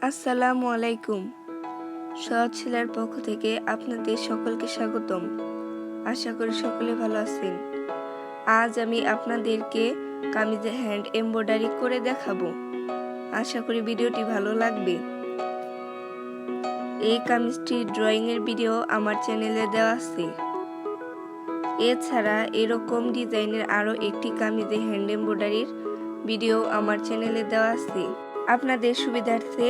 আসসালামু আলাইকুম। সহজ সেলাইয়ের পক্ষ থেকে আপনাদের সকলকে স্বাগতম। আশা করি সকলে ভালো আছেন। আজ আমি আপনাদেরকে কামিজে হ্যান্ড এমব্রয়ডারি করে দেখাবো। আশা করি ভিডিওটি ভালো লাগবে। এই কামিজটির ড্রয়িংয়ের ভিডিও আমার চ্যানেলে দেওয়া আছে। এছাড়া এরকম ডিজাইনের আরও একটি কামিজে হ্যান্ড এমব্রয়ডারির ভিডিও আমার চ্যানেলে দেওয়া আছে। আপনাদের সুবিধার্থে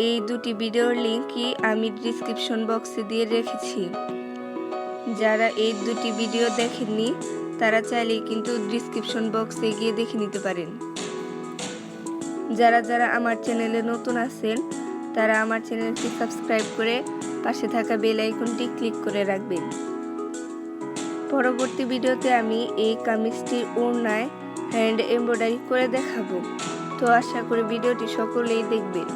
এই দুটি ভিডিওর লিংকই আমি ডেসক্রিপশন বক্সে দিয়ে রেখেছি। যারা এই দুটি ভিডিও দেখেননি তারা চাইলে কিন্তু ডেসক্রিপশন বক্সে গিয়ে দেখে নিতে পারেন। যারা আমার চ্যানেলে নতুন আছেন তারা আমার চ্যানেলটি সাবস্ক্রাইব করে পাশে থাকা বেল আইকনটি ক্লিক করে রাখবেন। পরবর্তী ভিডিওতে আমি এই কামিজটির ওড়নায় হ্যান্ড এমব্রয়ডারি করে দেখাবো। তো আশা করি ভিডিওটি সকলেই দেখবেন।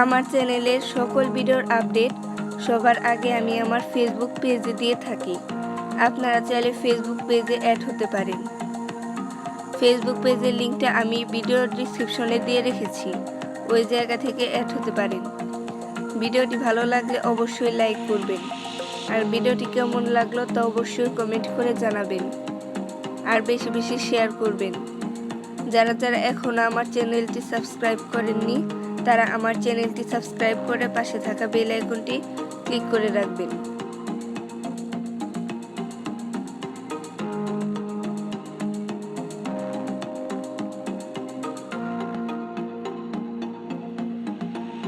আমার চ্যানেলের সকল ভিডিওর আপডেট সবার আগে আমি আমার ফেসবুক পেজে দিয়ে থাকি। আপনারা চাইলে ফেসবুক পেজে অ্যাড হতে পারেন। ফেসবুক পেজের লিঙ্কটা আমি ভিডিওর ডেসক্রিপশনে দিয়ে রেখেছি, ওই জায়গা থেকে অ্যাড হতে পারেন। ভিডিওটি ভালো লাগলে অবশ্যই লাইক করবেন, আর ভিডিওটি কেমন লাগলো তা অবশ্যই কমেন্ট করে জানাবেন, আর বেশি বেশি শেয়ার করবেন। যারা এখনও আমার চ্যানেলটি সাবস্ক্রাইব করেননি তারা আমার চ্যানেলটি সাবস্ক্রাইব করে পাশে থাকা বেল আইকনটি ক্লিক করে রাখবেন।